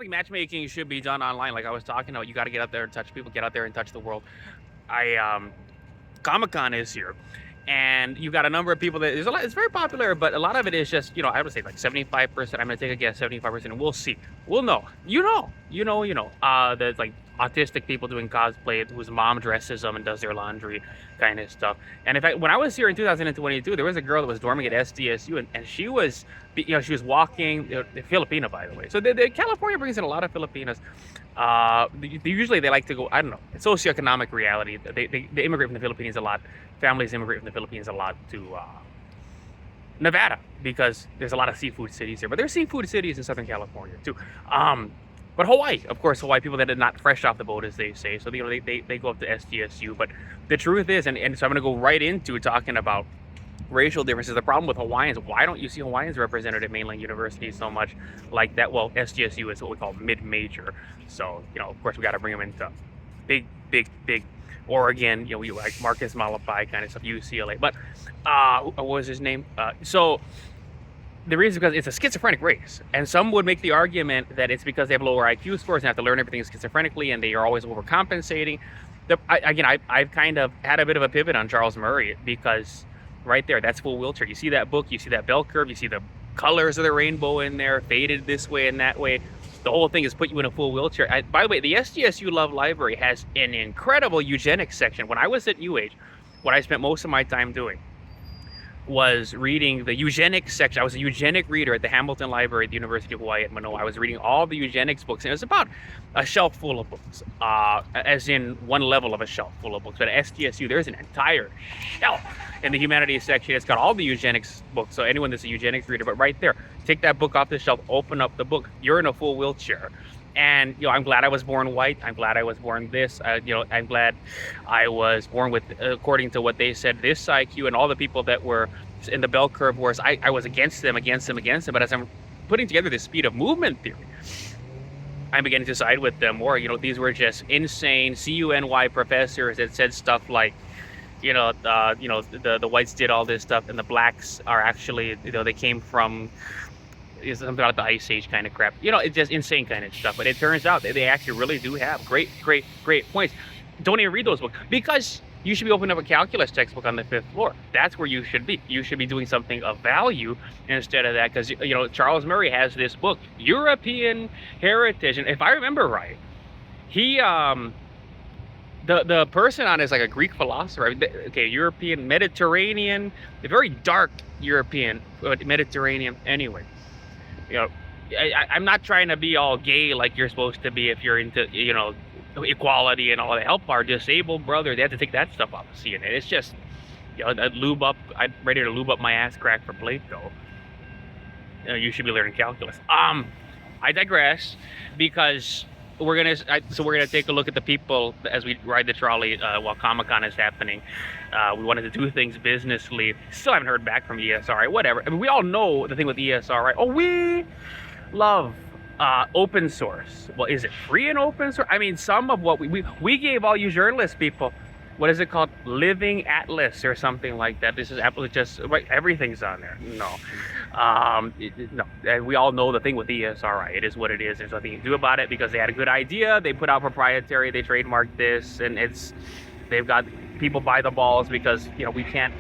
Like matchmaking should be done online. Like I was talking about, you got to get out there and touch people, get out there and touch the world. Comic-Con is here, and you got a number of people that there's a lot. It's very popular, but a lot of it is just, I would say like 75%. I'm gonna take a guess, 75%, and we'll see. We'll know. There's like autistic people doing cosplay whose mom dresses them and does their laundry, kind of stuff. And in fact, when I was here in 2022, there was a girl that was dorming at SDSU, and she was, she was walking. Filipino, by the way. So California brings in a lot of Filipinos. Usually they like to go, I don't know, socioeconomic reality. They immigrate from the Philippines a lot. Families immigrate from the Philippines a lot to Nevada, because there's a lot of seafood cities here. But there's seafood cities in Southern California too. But Hawaii, of course, Hawaii, people that are not fresh off the boat, as they say. So they go up to SDSU. But the truth is, and so I'm going to go right into talking about racial differences. The problem with Hawaiians, why don't you see Hawaiians represented at mainland universities so much like that? Well, SDSU is what we call mid-major. So, of course, we got to bring them into big Oregon, we like Marcus Malapai kind of stuff, UCLA. But what was his name? So the reason is because it's a schizophrenic race. And some would make the argument that it's because they have lower IQ scores and have to learn everything schizophrenically, and they are always overcompensating. I've kind of had a bit of a pivot on Charles Murray, because right there, that's full wheelchair. You see that book, you see that bell curve, you see the colors of the rainbow in there, faded this way and that way. The whole thing is put you in a full wheelchair. By the way, the SDSU Love Library has an incredible eugenics section. When I was at UH, what I spent most of my time doing was reading the eugenics section. I was a eugenic reader at the Hamilton Library at the University of Hawaii at Manoa. I was reading all the eugenics books, and it was about a shelf full of books, as in one level of a shelf full of books. But at SDSU, there's an entire shelf in the humanities section. It's got all the eugenics books, so anyone that's a eugenics reader, but right there, take that book off the shelf, open up the book, you're in a full wheelchair. And I'm glad I was born white. I'm glad I was born this. I'm glad I was born with, according to what they said, this IQ, and all the people that were in the bell curve wars. I was against them. But as I'm putting together this speed of movement theory, I'm beginning to side with them more. These were just insane CUNY professors that said stuff like, the whites did all this stuff, and the blacks are actually, they came from something about the Ice Age kind of crap. It's just insane kind of stuff. But it turns out that they actually really do have great points. Don't even read those books, because you should be opening up a calculus textbook on the 5th floor. That's where you should be. You should be doing something of value instead of that, because Charles Murray has this book, European Heritage, and if I remember right, he the person on it is like a Greek philosopher. Okay, European, Mediterranean, a very dark European, Mediterranean anyway. I'm not trying to be all gay like you're supposed to be if you're into, equality and all that. Help our disabled brother. They have to take that stuff off of CNN. It's just, I'm ready to lube up my ass crack for Plato. You should be learning calculus. I digress, because we're gonna take a look at the people as we ride the trolley while Comic-Con is happening. We wanted to do things businessly. Still haven't heard back from ESRI. Whatever. I mean, we all know the thing with ESRI. Oh, we love open source. Well, is it free and open source? I mean, some of what we gave all you journalist people, what is it called? Living Atlas or something like that. This is Apple. Just everything's on there. No. No. And we all know the thing with ESRI. It is what it is. There's nothing you can do about it, because they had a good idea. They put out proprietary. They trademarked this, and they've got people by the balls, because we can't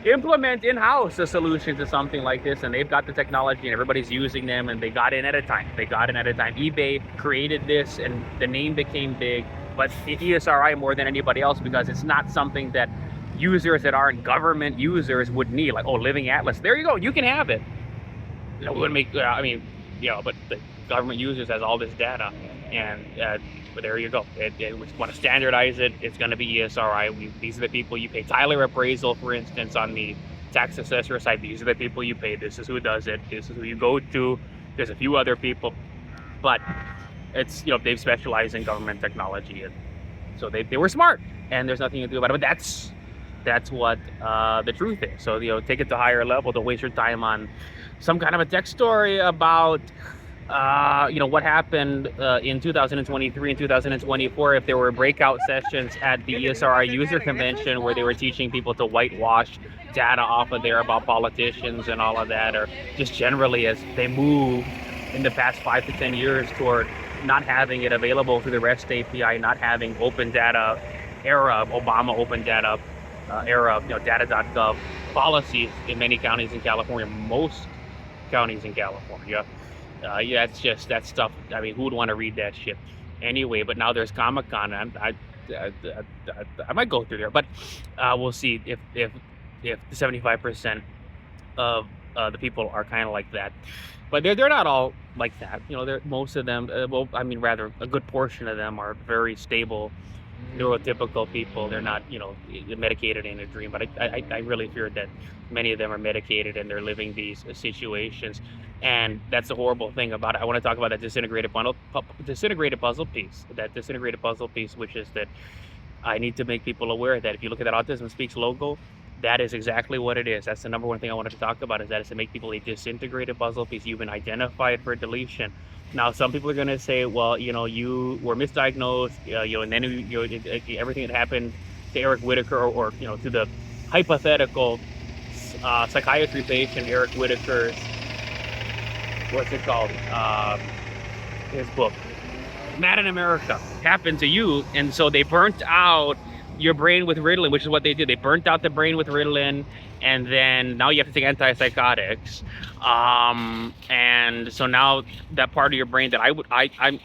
implement in-house a solution to something like this, and they've got the technology and everybody's using them, and they got in at a time. eBay created this, and the name became big, but ESRI more than anybody else, because it's not something that users that aren't government users would need. Like, Living Atlas, there you go, you can have it. We wouldn't make, but the government users has all this data, and but there you go. We want to standardize it. It's going to be ESRI. These are the people you pay. Tyler Appraisal, for instance, on the tax assessor side, these are the people you pay. This is who does it. This is who you go to. There's a few other people, but it's, they've specialized in government technology, and so they were smart, and there's nothing you can do about it. But that's what the truth is. So take it to a higher level. Don't waste your time on some kind of a tech story about what happened in 2023 and 2024, if there were breakout sessions at the ESRI User Convention where they were teaching people to whitewash data off of there about politicians and all of that, or just generally as they move in the past 5 to 10 years toward not having it available through the REST API, not having open data era, Obama open data era, Data.gov policies in many counties in California, most counties in California. Yeah, that's stuff. I mean, who would want to read that shit anyway? But now there's Comic-Con, and I might go through there, but we'll see if 75% of the people are kind of like that. But they're not all like that. Most of them, rather a good portion of them are very stable, neurotypical people. They're not, medicated in a dream. But I really fear that many of them are medicated and they're living these situations. And that's the horrible thing about it. I want to talk about that disintegrated puzzle piece, which is that I need to make people aware that if you look at that Autism Speaks logo, that is exactly what it is. That's the number one thing I wanted to talk about, is that it's to make people a disintegrated puzzle piece. You've been identified for deletion. Now, some people are going to say, well, you were misdiagnosed, and then everything that happened to Eric Whitaker or to the hypothetical psychiatry patient, Eric Whitaker's, what's it called? His book, Mad in America, happened to you. And so they burnt out your brain with Ritalin, which is what they did. They burnt out the brain with Ritalin, and then now you have to take antipsychotics. And so now that part of your brain that I'm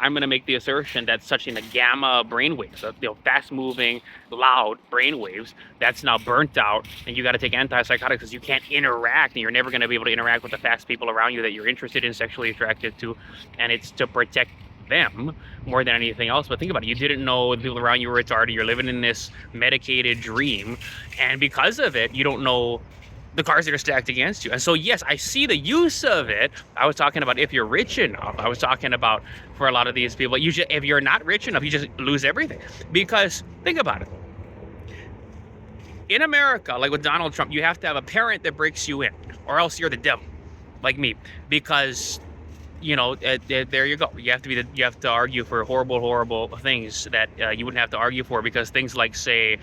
going to make the assertion that such in the gamma brainwaves, fast moving, loud brainwaves, that's now burnt out, and you got to take antipsychotics because you can't interact, and you're never going to be able to interact with the fast people around you that you're interested in, sexually attracted to, and it's to protect them more than anything else. But think about it, you didn't know the people around you were retarded, you're living in this medicated dream, and because of it, you don't know the cards that are stacked against you. And so yes, I see the use of it. I was talking about if you're rich enough. I was talking about for a lot of these people, if you're not rich enough, you just lose everything. Because think about it, in America, like with Donald Trump, you have to have a parent that breaks you in, or else you're the devil, like me. Because there you go. You have to argue for horrible things that you wouldn't have to argue for, because things like, say,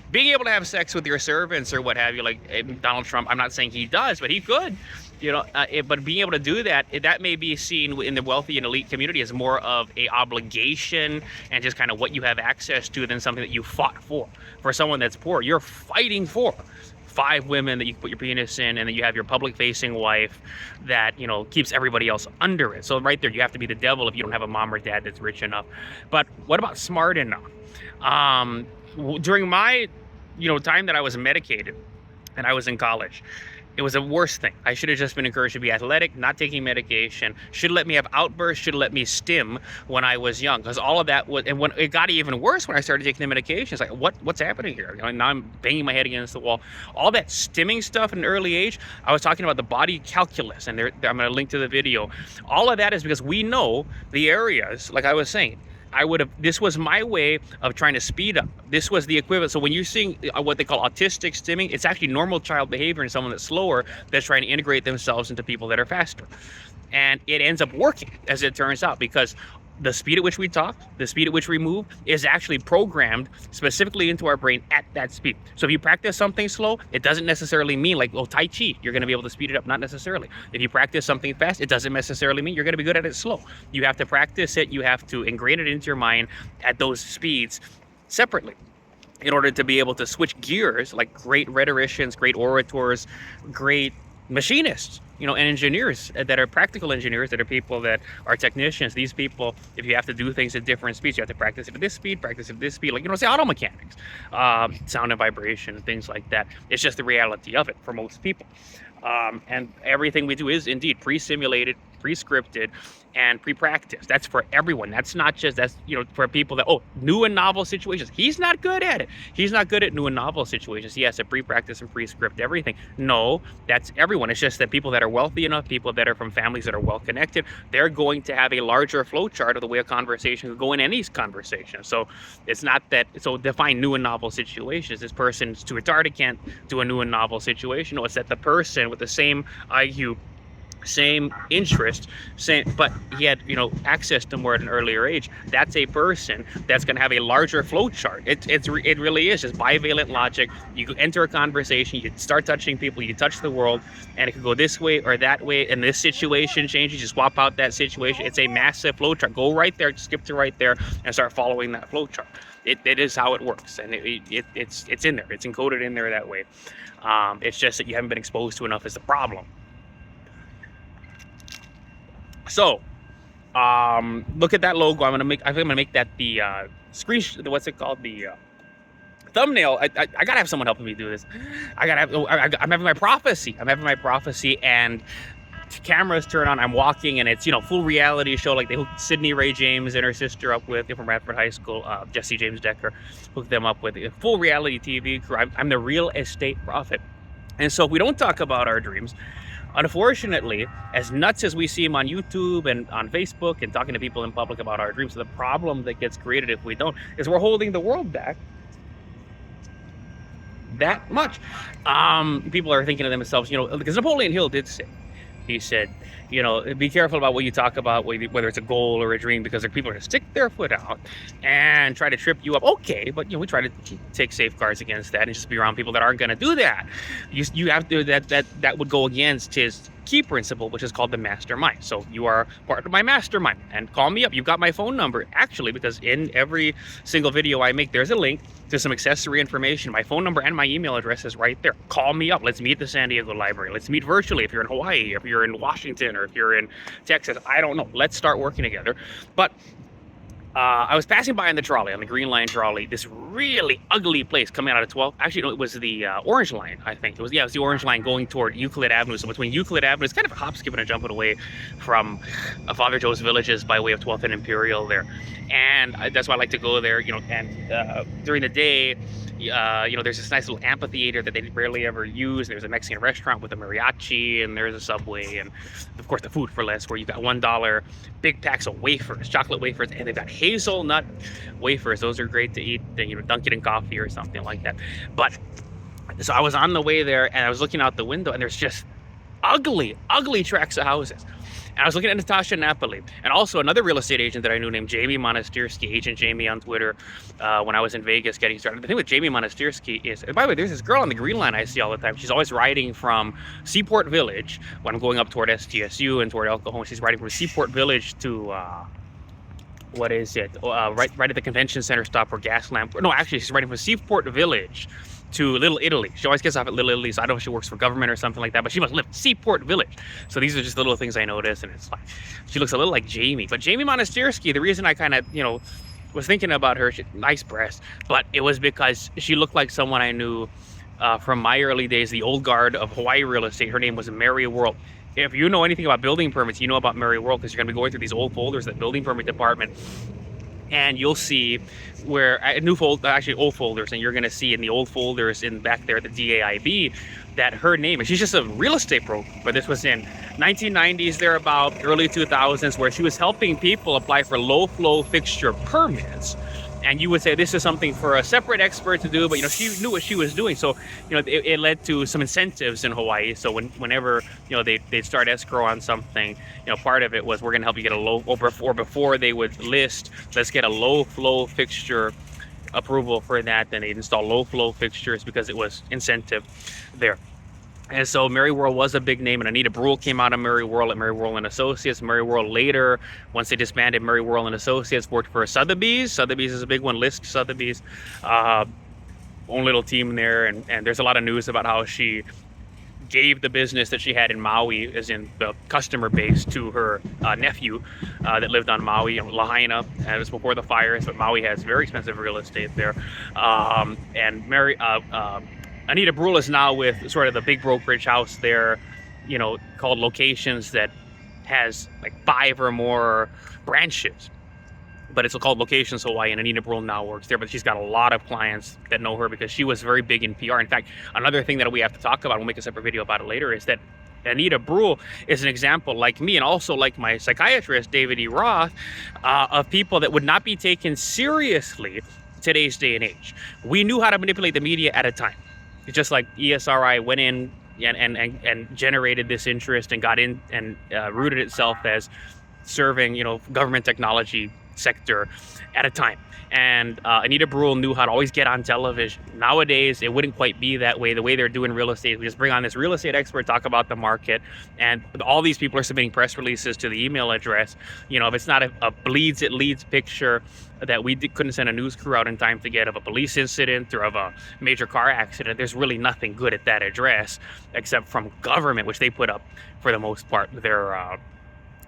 being able to have sex with your servants or what have you, like Donald Trump. I'm not saying he does, but he could. But being able to do that, that may be seen in the wealthy and elite community as more of a obligation and just kind of what you have access to than something that you fought for. For someone that's poor, you're fighting for 5 women that you put your penis in, and then you have your public-facing wife that keeps everybody else under it. So right there, you have to be the devil if you don't have a mom or dad that's rich enough. But what about smart enough? During my time that I was medicated and I was in college, it was the worst thing. I should have just been encouraged to be athletic, not taking medication. Should let me have outbursts. Should let me stim when I was young, because all of that was. And when it got even worse when I started taking the medication, it's like, what's happening here? Now I'm banging my head against the wall. All that stimming stuff at an early age. I was talking about the body calculus, and I'm going to link to the video. All of that is because we know the areas, like I was saying. This was my way of trying to speed up. This was the equivalent. So when you're seeing what they call autistic stimming, it's actually normal child behavior in someone that's slower that's trying to integrate themselves into people that are faster. And it ends up working, as it turns out, because the speed at which we talk, the speed at which we move is actually programmed specifically into our brain at that speed. So if you practice something slow, it doesn't necessarily mean like, Tai Chi, you're going to be able to speed it up. Not necessarily. If you practice something fast, it doesn't necessarily mean you're going to be good at it slow. You have to practice it. You have to ingrain it into your mind at those speeds separately in order to be able to switch gears, like great rhetoricians, great orators, great machinists, and engineers that are practical engineers, that are people that are technicians. These people, if you have to do things at different speeds, you have to practice it at this speed, like, say auto mechanics, sound and vibration and things like that. It's just the reality of it for most people. And everything we do is indeed pre-simulated, pre-scripted, and pre-practiced. That's for everyone. That's not just, for people that, new and novel situations. He's not good at it. He's not good at new and novel situations. He has to pre-practice and pre-script everything. No, that's everyone. It's just that people that are wealthy enough, people that are from families that are well connected, they're going to have a larger flow chart of the way a conversation could go in any conversation. So it's not that, so define new and novel situations. This person's too retarded, can't do a new and novel situation. No, it's that the person with the same IQ same interest, but he had, access to more at an earlier age. That's a person that's going to have a larger flow chart. It really is just bivalent logic. You enter a conversation, you start touching people, you touch the world, and it could go this way or that way, and this situation changes, you swap out that situation. It's a massive flow chart. Go right there, skip to right there, and start following that flow chart. It is how it works, and it's in there. It's encoded in there that way. It's just that you haven't been exposed to enough is the problem. So, look at that logo. I'm gonna make that the screen. What's it called? The thumbnail. I gotta have someone helping me do this. I'm having my prophecy. And cameras turn on. I'm walking, and it's full reality show. Like they hooked Sydney Ray James and her sister up with from Radford High School. Jesse James Decker hooked them up with a full reality TV crew. I'm the real estate prophet. And so if we don't talk about our dreams, unfortunately, as nuts as we see them on YouTube and on Facebook and talking to people in public about our dreams, the problem that gets created if we don't is we're holding the world back that much. People are thinking to themselves, because Napoleon Hill did say, he said, be careful about what you talk about, whether it's a goal or a dream, because people are going to stick their foot out and try to trip you up. Okay, but we try to take safeguards against that and just be around people that aren't going to do that. You have to that would go against his key principle, which is called the Mastermind. So you are part of my Mastermind, and call me up. You've got my phone number, actually, because in every single video I make, there's a link to some accessory information. My phone number and my email address is right there. Call me up. Let's meet at the San Diego Library. Let's meet virtually if you're in Hawaii, if you're in Washington, or if you're in Texas. I don't know. Let's start working together. But I was passing by on the trolley, on the Green Line trolley, this really ugly place coming out of 12. Actually, no, it was the Orange Line, I think. It was the Orange Line going toward Euclid Avenue. So between Euclid Avenue, it's kind of a hop, skipping, and jumping away from Father Joe's Villages by way of 12th and Imperial there. And that's why I like to go there, and during the day, there's this nice little amphitheater that they rarely ever use. There's a Mexican restaurant with a mariachi, and there's a Subway, and of course the food for less, where you've got $1 big packs of wafers, chocolate wafers, and they've got hazelnut wafers. Those are great to eat, dunk it in coffee or something like that. But so I was on the way there, and I was looking out the window, and there's just ugly tracts of houses. And I was looking at Natasha Napoli, and also another real estate agent that I knew named Jaymie Monastirsky, Agent Jaymie on Twitter, when I was in Vegas getting started. The thing with Jaymie Monastirsky is, and by the way, there's this girl on the Green Line I see all the time. She's always riding from Seaport Village when I'm going up toward SDSU and toward El Cajon. She's riding from Seaport Village to, what is it? Right at the convention center stop where Gaslamp. No, actually, she's riding from Seaport Village to Little Italy. She always gets off at Little Italy, so I don't know if she works for government or something like that, but she must live Seaport Village. So these are just the little things I notice, and it's like, she looks a little like Jaymie. But Jaymie Monastirsky, the reason I kind of, was thinking about her, nice breast, but it was because she looked like someone I knew from my early days, the old guard of Hawaii real estate. Her name was Mary World. If you know anything about building permits, you know about Mary World, because you're going to be going through these old folders, the building permit department, and you'll see where old folders, and you're going to see in the old folders in back there at the DAIB that her name, and she's just a real estate broker, but this was in 1990s thereabout, early 2000s, where she was helping people apply for low flow fixture permits. And you would say this is something for a separate expert to do, but she knew what she was doing. So it led to some incentives in Hawaii. So whenever they'd start escrow on something, part of it was, we're going to help you get a low, or before they would list, let's get a low flow fixture approval for that. Then they'd install low flow fixtures because it was incentive there. And so Mary World was a big name, and Anita Bruhl came out of Mary World at Mary World and Associates. Mary World later, once they disbanded Mary World and Associates, worked for Sotheby's. Sotheby's is a big one, List Sotheby's. Own little team there, and there's a lot of news about how she gave the business that she had in Maui, as in the customer base, to her nephew that lived on Maui, Lahaina. And it was before the fires, but Maui has very expensive real estate there. And Anita Bruhl is now with sort of the big brokerage house there, called Locations, that has like 5 or more branches. But it's called Locations Hawaii, and Anita Bruhl now works there. But she's got a lot of clients that know her because she was very big in PR. In fact, another thing that we have to talk about, we'll make a separate video about it later, is that Anita Bruhl is an example, like me, and also like my psychiatrist, David E. Roth, of people that would not be taken seriously today's day and age. We knew how to manipulate the media at a time. It's just like ESRI went in and generated this interest and got in and rooted itself as serving, government technology sector at a time. And Anita Bruhl knew how to always get on television. Nowadays, it wouldn't quite be that way. The way they're doing real estate, we just bring on this real estate expert, talk about the market, and all these people are submitting press releases to the email address. If it's not a bleeds, it leads picture that we couldn't send a news crew out in time to get of a police incident or of a major car accident, there's really nothing good at that address except from government, which they put up, for the most part, their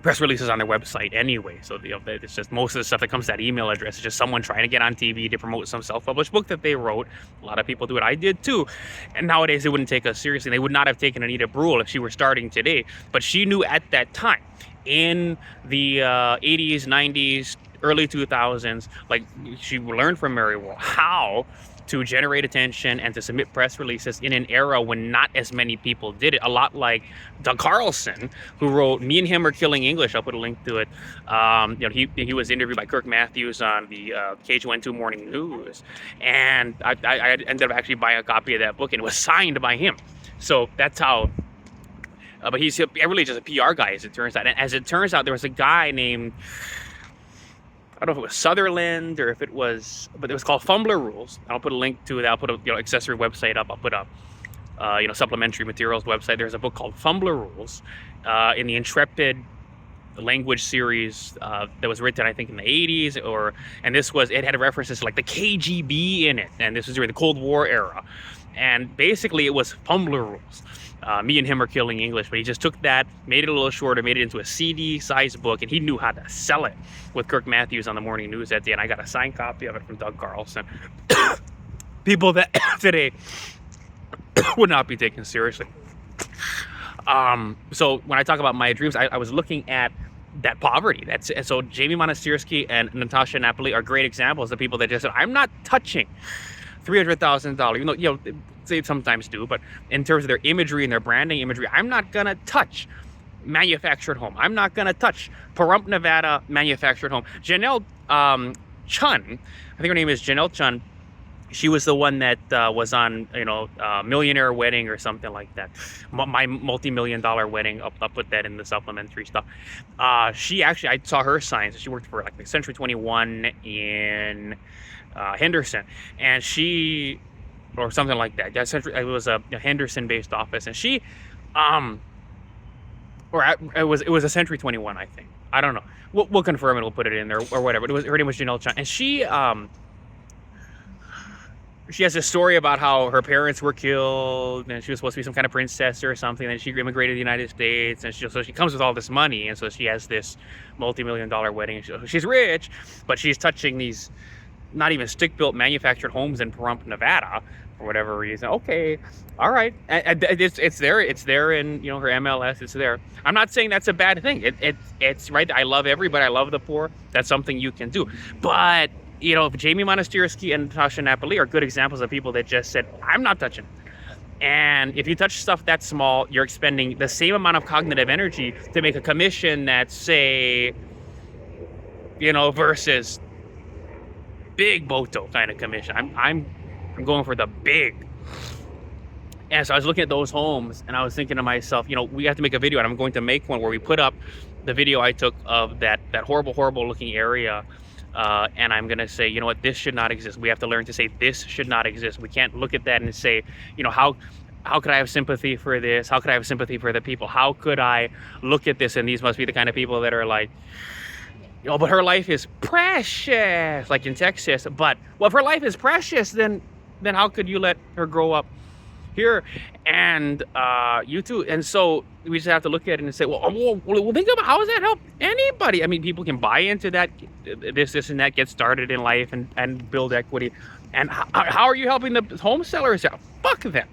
press releases on their website anyway. So it's just most of the stuff that comes to that email address is just someone trying to get on TV to promote some self-published book that they wrote. A lot of people do it. I did too. And nowadays they wouldn't take us seriously. They would not have taken Anita Bruhl if she were starting today. But she knew at that time, in the 80s, 90s, early 2000s, like she learned from Mary Wall how to generate attention and to submit press releases in an era when not as many people did it. A lot like Doug Carlson, who wrote "Me and Him Are Killing English." I'll put a link to it. He was interviewed by Kirk Matthews on the KHON2 Morning News, and I ended up actually buying a copy of that book, and it was signed by him. So that's how. But he's really just a PR guy, as it turns out. And as it turns out, there was a guy named, I don't know if it was Sutherland or if it was, but it was called Fumbler Rules. I'll put a link to it. I'll put a accessory website up. I'll put a supplementary materials website. There's a book called Fumbler Rules in the Intrepid language series that was written, I think, in the 80s, and it had references to like the KGB in it, and this was during the Cold War era, and basically it was Fumbler Rules. Me and Him Are Killing English, but he just took that, made it a little shorter, made it into a CD-sized book, and he knew how to sell it with Kirk Matthews on the Morning News that day, and I got a signed copy of it from Doug Carlson. People that today would not be taken seriously. So when I talk about my dreams, I was looking at that poverty. So Jaymie Monastirsky and Natasha Napoli are great examples of people that just said, I'm not touching $300,000, even though, they sometimes do, but in terms of their imagery and their branding imagery, I'm not gonna touch manufactured home. I'm not gonna touch Pahrump, Nevada manufactured home. Janelle Chun, I think her name is Janelle Chun, she was the one that was on, Millionaire Wedding or something like that. My multi-million-dollar wedding. I'll put that in the supplementary stuff. She actually, I saw her signs. She worked for like Century 21 in Henderson, and she, or something like that. It was a Henderson-based office, and she, it was a Century 21, I think. I don't know. We'll confirm it. We'll put it in there or whatever. Her name was Janelle Chan, and she has a story about how her parents were killed, and she was supposed to be some kind of princess or something. And she immigrated to the United States, and so she comes with all this money, and so she has this multi-million-dollar wedding. And she's rich, but she's touching these not even stick-built manufactured homes in Pahrump, Nevada, for whatever reason. Okay, all right, it's there in her MLS. It's there. I'm not saying that's a bad thing. It's right. I love everybody. I love the poor. That's something you can do. But Jaymie Monastirsky and Natasha Napoli are good examples of people that just said, I'm not touching. And if you touch stuff that small, you're expending the same amount of cognitive energy to make a commission that's, say, versus big Boto kind of commission. I'm going for the big. And so I was looking at those homes, and I was thinking to myself, we have to make a video, and I'm going to make one where we put up the video I took of that horrible looking area. And I'm going to say, you know what, this should not exist. We have to learn to say this should not exist. We can't look at that and say, how could I have sympathy for this? How could I have sympathy for the people? How could I look at this and these must be the kind of people that are like, but her life is precious, like in Texas. But, well, if her life is precious, then how could you let her grow up here? And you too. And so we just have to look at it and say, well, think about how does that help anybody? I mean, people can buy into that, this and that, get started in life and build equity. And how are you helping the home sellers out? Fuck them.